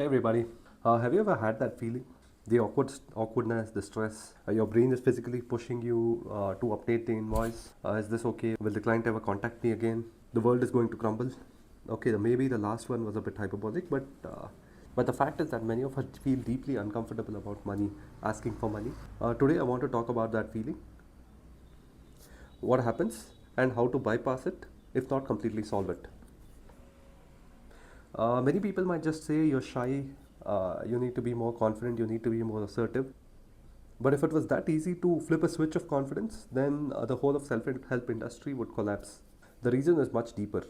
Hey everybody, have you ever had that feeling? The awkwardness, the stress. Your brain is physically pushing you to update the invoice. Is this okay? Will the client ever contact me again? The world is going to crumble. Okay, maybe the last one was a bit hyperbolic, but the fact is that many of us feel deeply uncomfortable about money, asking for money. Today, I want to talk about that feeling, what happens, and how to bypass it, if not completely solve it. Many people might just say you're shy, you need to be more confident, you need to be more assertive. But if it was that easy to flip a switch of confidence, then the whole of self-help industry would collapse. The reason is much deeper.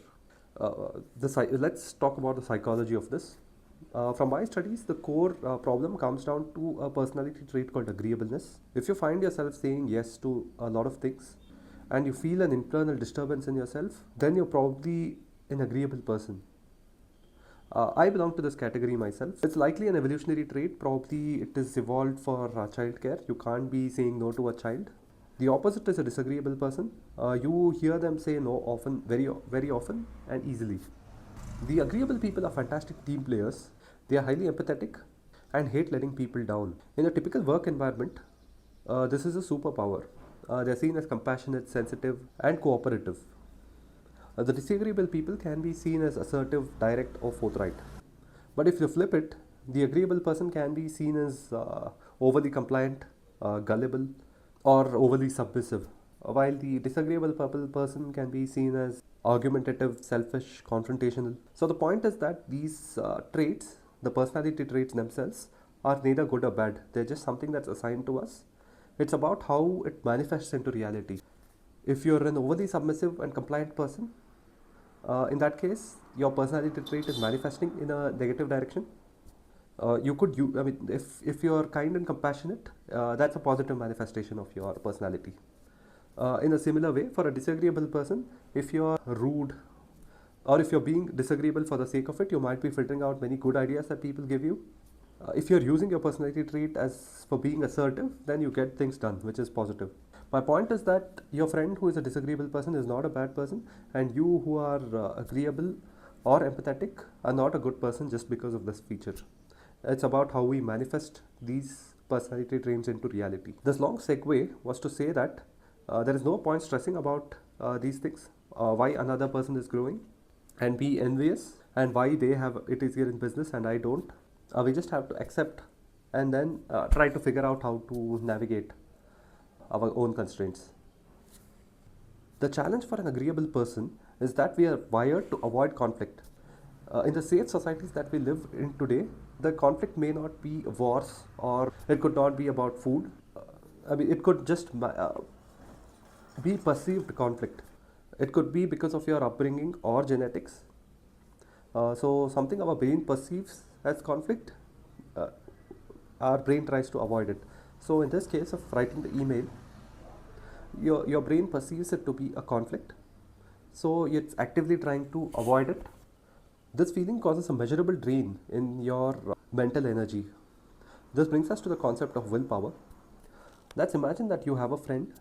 Let's talk about the psychology of this. From my studies, the core problem comes down to a personality trait called agreeableness. If you find yourself saying yes to a lot of things and you feel an internal disturbance in yourself, then you're probably an agreeable person. I belong to this category myself. It's likely an evolutionary trait. Probably it is evolved for childcare. You can't be saying no to a child. The opposite is a disagreeable person. You hear them say no often, very often, and easily. The agreeable people are fantastic team players. They are highly empathetic and hate letting people down. In a typical work environment, this is a superpower. They're seen as compassionate, sensitive, and cooperative. The disagreeable people can be seen as assertive, direct, or forthright. But if you flip it, the agreeable person can be seen as overly compliant, gullible, or overly submissive, while the disagreeable person can be seen as argumentative, selfish, confrontational. So the point is that these traits, the personality traits themselves, are neither good or bad. They're just something that's assigned to us. It's about how it manifests into reality. If you're an overly submissive and compliant person, in that case, your personality trait is manifesting in a negative direction. If you're kind and compassionate, that's a positive manifestation of your personality. In a similar way, for a disagreeable person, if you're rude or if you're being disagreeable for the sake of it, you might be filtering out many good ideas that people give you. If you're using your personality trait as for being assertive, then you get things done, which is positive. My point is that your friend who is a disagreeable person is not a bad person, and you who are agreeable or empathetic are not a good person just because of this feature. It's about how we manifest these personality traits into reality. This long segue was to say that there is no point stressing about these things, why another person is growing, and be envious, and why they have it easier in business and I don't. We just have to accept and then try to figure out how to navigate our own constraints. The challenge for an agreeable person is that we are wired to avoid conflict. In the safe societies that we live in today, the conflict may not be wars or it could not be about food. It could just be perceived conflict. It could be because of your upbringing or genetics. So, something our brain perceives as conflict, uh, our brain tries to avoid it. So, in this case of writing the email, your brain perceives it to be a conflict, so it's actively trying to avoid it. This feeling causes a measurable drain in your mental energy. This brings us to the concept of willpower. Let's imagine that you have a friend,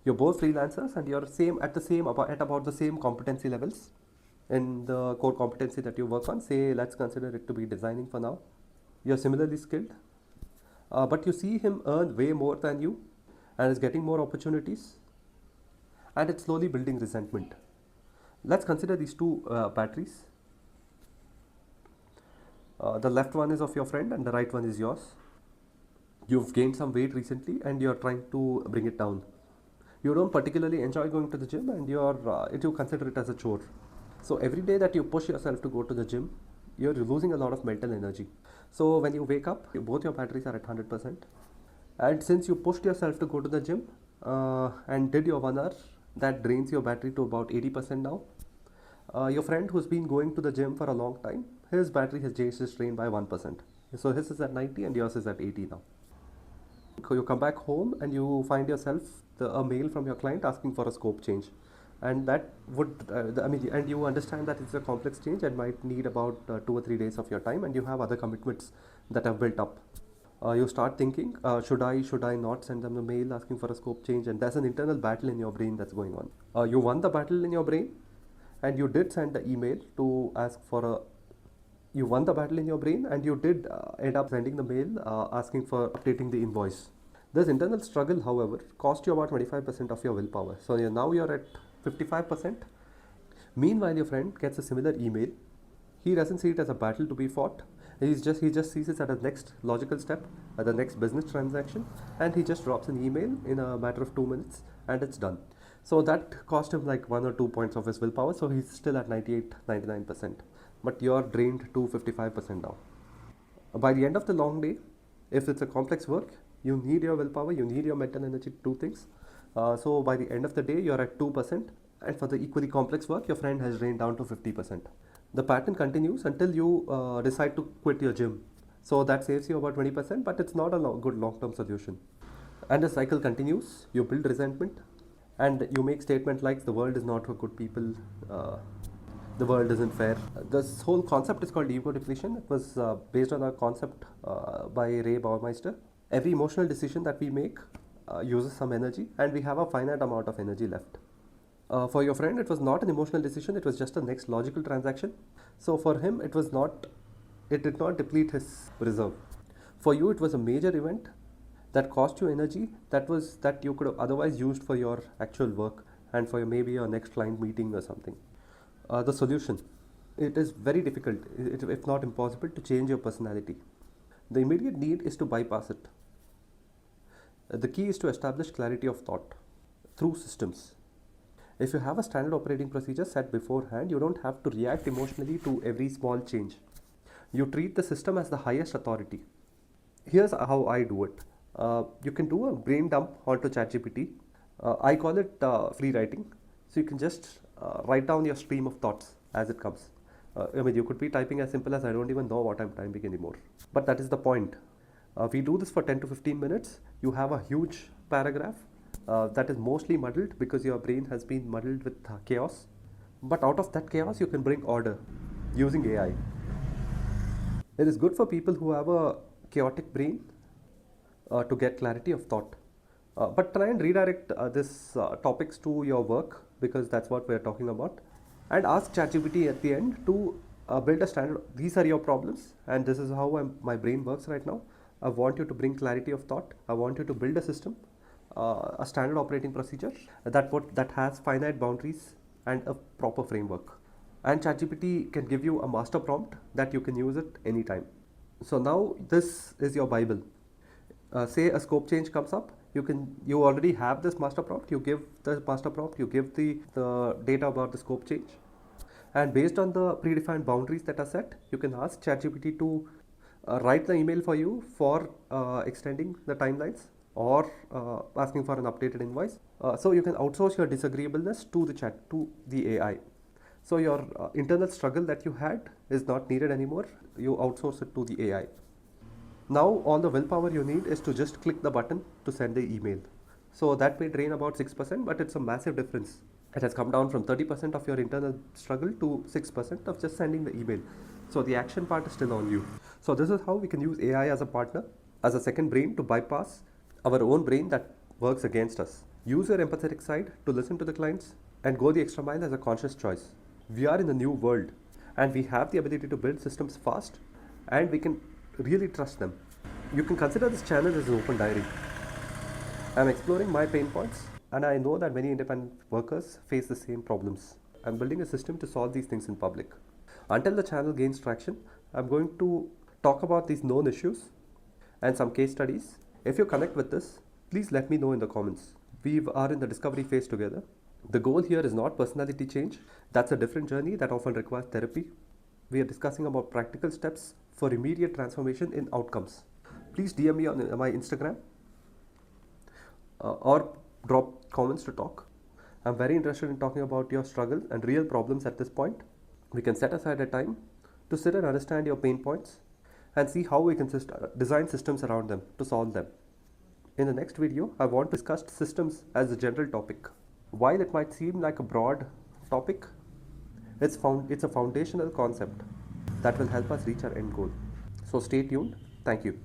you're both freelancers and you're at about the same competency levels in the core competency that you work on. Say, let's consider it to be designing for now. You're similarly skilled, but you see him earn way more than you and is getting more opportunities, and it's slowly building resentment. Let's consider these two batteries. The left one is of your friend and the right one is yours. You've gained some weight recently and you're trying to bring it down. You don't particularly enjoy going to the gym and you consider it as a chore. So every day that you push yourself to go to the gym, you're losing a lot of mental energy. So when you wake up, both your batteries are at 100%. And since you pushed yourself to go to the gym and did your 1 hour, that drains your battery to about 80% now. Your friend who's been going to the gym for a long time, his battery has changed his drain by 1%. So his is at 90 and yours is at 80 now. You come back home and you find yourself a mail from your client asking for a scope change. And that and you understand that it's a complex change and might need about 2 or 3 days of your time, and you have other commitments that have built up. You start thinking, should I not send them the mail asking for a scope change? And there's an internal battle in your brain that's going on. You won the battle in your brain, and you did send the email to ask for a You won the battle in your brain, and you did end up sending the mail asking for updating the invoice. This internal struggle, however, cost you about 25% of your willpower. So now you're at 55%. Meanwhile, your friend gets a similar email. He doesn't see it as a battle to be fought. He just sees it as a next logical step, at the next business transaction, and he just drops an email in a matter of 2 minutes, and it's done. So that cost him like 1 or 2 points of his willpower. So he's still at 98, 99%. But you're drained to 55% now. By the end of the long day, if it's a complex work, you need your willpower, you need your mental energy to do things. So by the end of the day, you're at 2%, and for the equally complex work, your friend has drained down to 50%. The pattern continues until you decide to quit your gym. So that saves you about 20%, but it's not a good long-term solution. And the cycle continues. You build resentment, and you make statements like the world is not for good people, the world isn't fair. This whole concept is called ego depletion. It was based on a concept by Ray Baumeister. Every emotional decision that we make uses some energy, and we have a finite amount of energy left. For your friend, it was not an emotional decision, it was just a next logical transaction. So for him, it did not deplete his reserve. For you, it was a major event that cost you energy that you could have otherwise used for your actual work and for maybe your next client meeting or something. The solution: it is very difficult, if not impossible, to change your personality. The immediate need is to bypass it. The key is to establish clarity of thought through systems. If you have a standard operating procedure set beforehand, you don't have to react emotionally to every small change. You treat the system as the highest authority. Here's how I do it. You can do a brain dump onto ChatGPT. I call it free writing. So you can just write down your stream of thoughts as it comes. You could be typing as simple as I don't even know what I'm typing anymore. But that is the point. We do this for 10 to 15 minutes. You have a huge paragraph that is mostly muddled because your brain has been muddled with chaos. But out of that chaos, you can bring order using AI. It is good for people who have a chaotic brain to get clarity of thought. But try and redirect these topics to your work, because that's what we're talking about. And ask ChatGPT at the end to build a standard. These are your problems, and this is how my brain works right now. I want you to bring clarity of thought. I want you to build a system, a standard operating procedure that has finite boundaries and a proper framework. And ChatGPT can give you a master prompt that you can use it anytime. So now this is your Bible. Say a scope change comes up, you already have this master prompt. You give the master prompt, you give the data about the scope change, and based on the predefined boundaries that are set, you can ask ChatGPT to write the email for you for extending the timelines or asking for an updated invoice. So you can outsource your disagreeableness to the AI. So your internal struggle that you had is not needed anymore. You outsource it to the AI. Now all the willpower you need is to just click the button to send the email. So that may drain about 6%, but it's a massive difference. It has come down from 30% of your internal struggle to 6% of just sending the email. So the action part is still on you. So this is how we can use AI as a partner, as a second brain to bypass our own brain that works against us. Use your empathetic side to listen to the clients and go the extra mile as a conscious choice. We are in a new world, and we have the ability to build systems fast, and we can really trust them. You can consider this channel as an open diary. I'm exploring my pain points, and I know that many independent workers face the same problems. I'm building a system to solve these things in public. Until the channel gains traction, I'm going to talk about these known issues and some case studies. If you connect with this, please let me know in the comments. We are in the discovery phase together. The goal here is not personality change. That's a different journey that often requires therapy. We are discussing about practical steps for immediate transformation in outcomes. Please DM me on my Instagram or drop comments to talk. I'm very interested in talking about your struggles and real problems at this point. We can set aside a time to sit and understand your pain points and see how we can design systems around them to solve them. In the next video, I want to discuss systems as a general topic. While it might seem like a broad topic, it's a foundational concept that will help us reach our end goal. So stay tuned. Thank you.